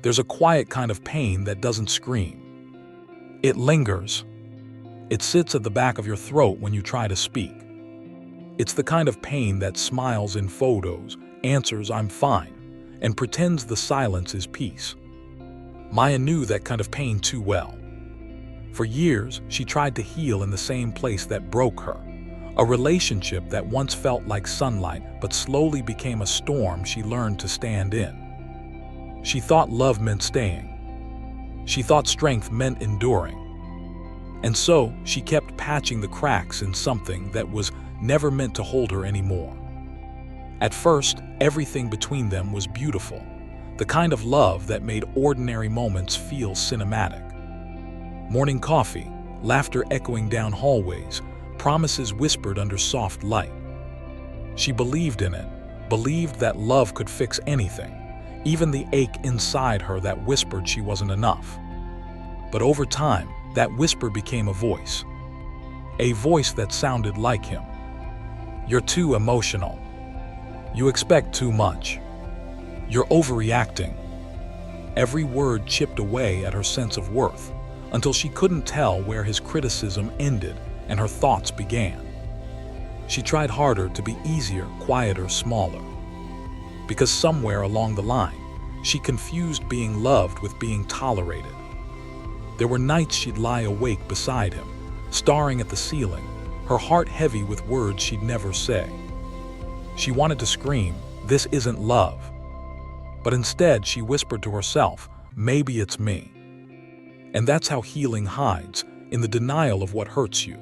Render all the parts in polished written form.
There's a quiet kind of pain that doesn't scream. It lingers. It sits at the back of your throat when you try to speak. It's the kind of pain that smiles in photos, answers "I'm fine," and pretends the silence is peace. Maya knew that kind of pain too well. For years, she tried to heal in the same place that broke her. A relationship that once felt like sunlight but slowly became a storm she learned to stand in. She thought love meant staying. She thought strength meant enduring. And so, she kept patching the cracks in something that was never meant to hold her anymore. At first, everything between them was beautiful, the kind of love that made ordinary moments feel cinematic. Morning coffee, laughter echoing down hallways, promises whispered under soft light. She believed in it, believed that love could fix anything, even the ache inside her that whispered she wasn't enough. But over time, that whisper became a voice that sounded like him. "You're too emotional. You expect too much. You're overreacting." Every word chipped away at her sense of worth, until she couldn't tell where his criticism ended and her thoughts began. She tried harder to be easier, quieter, smaller. Because somewhere along the line, she confused being loved with being tolerated. There were nights she'd lie awake beside him, staring at the ceiling, her heart heavy with words she'd never say. She wanted to scream, "This isn't love." But instead, she whispered to herself, "Maybe it's me." And that's how healing hides, in the denial of what hurts you.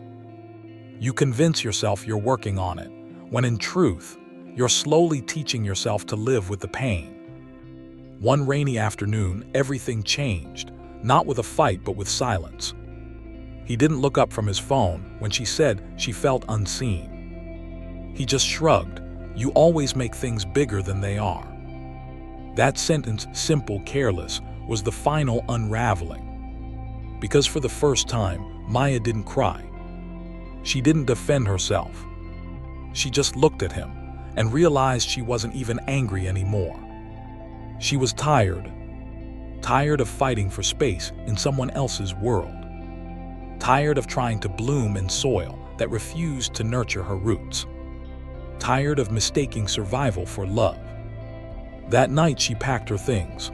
You convince yourself you're working on it, when in truth, you're slowly teaching yourself to live with the pain. One rainy afternoon, everything changed, not with a fight but with silence. He didn't look up from his phone when she said she felt unseen. He just shrugged, "You always make things bigger than they are." That sentence, simple, careless, was the final unraveling. Because for the first time, Maya didn't cry. She didn't defend herself. She just looked at him and realized she wasn't even angry anymore. She was tired of fighting for space in someone else's world. Tired of trying to bloom in soil that refused to nurture her roots. Tired of mistaking survival for love. That night she packed her things.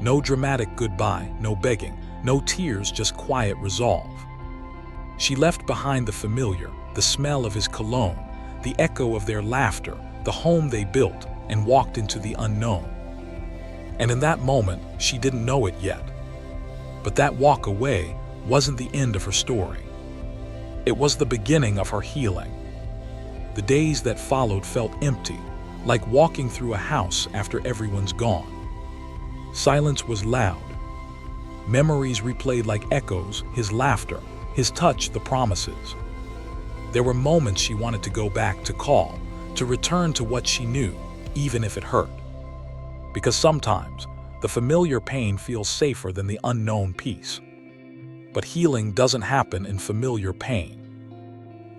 No dramatic goodbye, no begging, no tears, just quiet resolve. She left behind the familiar, the smell of his cologne, the echo of their laughter, the home they built, and walked into the unknown. And in that moment, she didn't know it yet. But that walk away wasn't the end of her story. It was the beginning of her healing. The days that followed felt empty, like walking through a house after everyone's gone. Silence was loud. Memories replayed like echoes, his laughter, his touch, the promises. There were moments she wanted to go back, to call, to return to what she knew, even if it hurt. Because sometimes, the familiar pain feels safer than the unknown peace. But healing doesn't happen in familiar pain.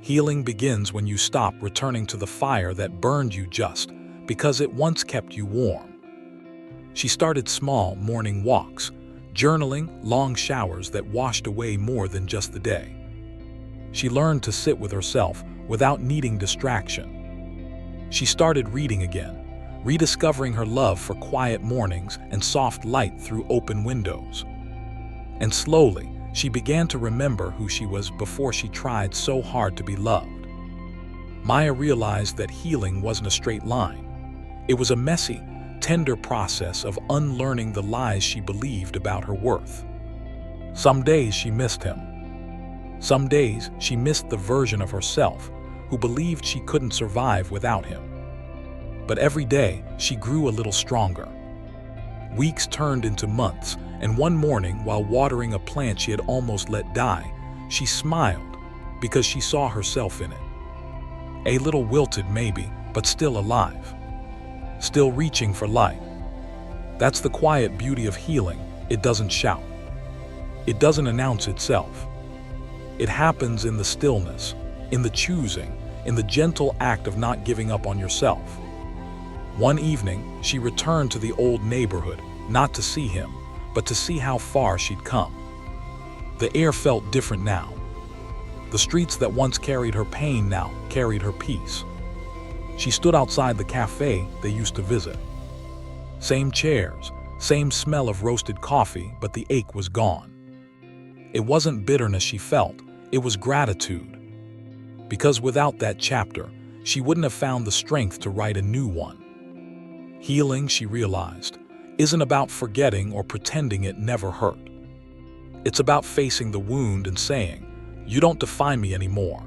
Healing begins when you stop returning to the fire that burned you just because it once kept you warm. She started small, morning walks, journaling, long showers that washed away more than just the day. She learned to sit with herself without needing distraction. She started reading again, rediscovering her love for quiet mornings and soft light through open windows. And slowly, she began to remember who she was before she tried so hard to be loved. Maya realized that healing wasn't a straight line. It was a messy, tender process of unlearning the lies she believed about her worth. Some days she missed him. Some days she missed the version of herself who believed she couldn't survive without him. But every day she grew a little stronger. Weeks turned into months, and one morning, while watering a plant she had almost let die, she smiled because she saw herself in it. A little wilted maybe, but still alive. Still reaching for light. That's the quiet beauty of healing. It doesn't shout. It doesn't announce itself. It happens in the stillness, in the choosing, in the gentle act of not giving up on yourself. One evening, she returned to the old neighborhood, not to see him, but to see how far she'd come. The air felt different now. The streets that once carried her pain now carried her peace. She stood outside the cafe they used to visit. Same chairs, same smell of roasted coffee, but the ache was gone. It wasn't bitterness she felt, it was gratitude. Because without that chapter, she wouldn't have found the strength to write a new one. Healing, she realized, isn't about forgetting or pretending it never hurt. It's about facing the wound and saying, "You don't define me anymore."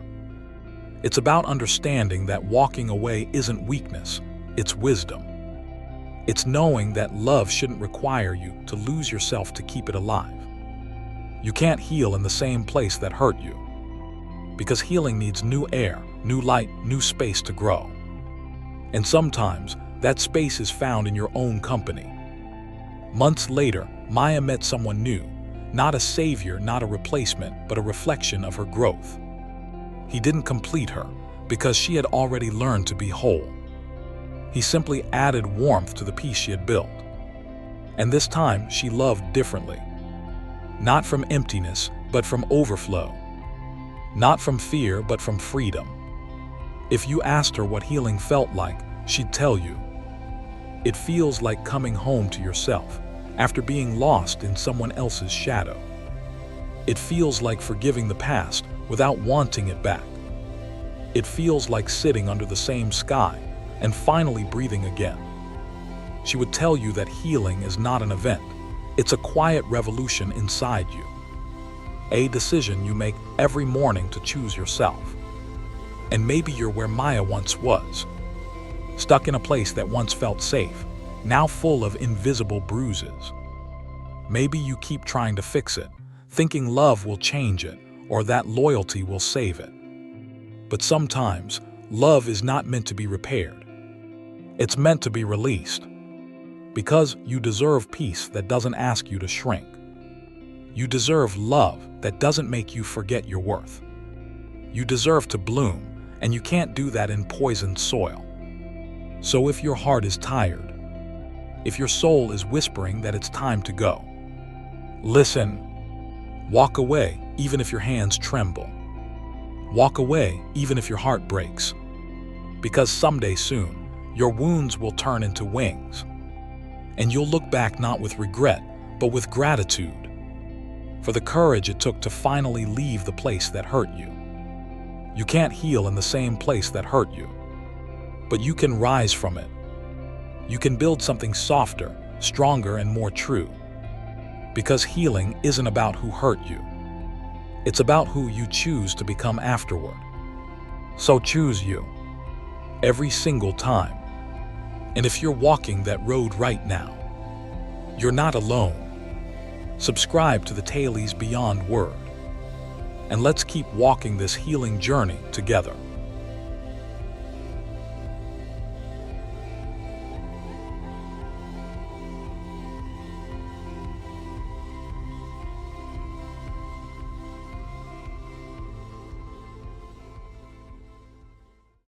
It's about understanding that walking away isn't weakness, it's wisdom. It's knowing that love shouldn't require you to lose yourself to keep it alive. You can't heal in the same place that hurt you, because healing needs new air, new light, new space to grow. And sometimes, that space is found in your own company. Months later, Maya met someone new, not a savior, not a replacement, but a reflection of her growth. He didn't complete her, because she had already learned to be whole. He simply added warmth to the piece she had built. And this time, she loved differently. Not from emptiness, but from overflow. Not from fear, but from freedom. If you asked her what healing felt like, she'd tell you. It feels like coming home to yourself after being lost in someone else's shadow. It feels like forgiving the past without wanting it back. It feels like sitting under the same sky and finally breathing again. She would tell you that healing is not an event. It's a quiet revolution inside you. A decision you make every morning to choose yourself. And maybe you're where Maya once was. Stuck in a place that once felt safe, now full of invisible bruises. Maybe you keep trying to fix it, thinking love will change it or that loyalty will save it. But sometimes, love is not meant to be repaired. It's meant to be released. Because you deserve peace that doesn't ask you to shrink. You deserve love that doesn't make you forget your worth. You deserve to bloom, and you can't do that in poisoned soil. So if your heart is tired, if your soul is whispering that it's time to go, listen. Walk away even if your hands tremble. Walk away even if your heart breaks. Because someday soon, your wounds will turn into wings. And you'll look back not with regret, but with gratitude. For the courage it took to finally leave the place that hurt you. You can't heal in the same place that hurt you. But you can rise from it. You can build something softer, stronger, and more true. Because healing isn't about who hurt you. It's about who you choose to become afterward. So choose you. Every single time. And if you're walking that road right now, you're not alone. Subscribe to the Tailies Beyond Word. And let's keep walking this healing journey together.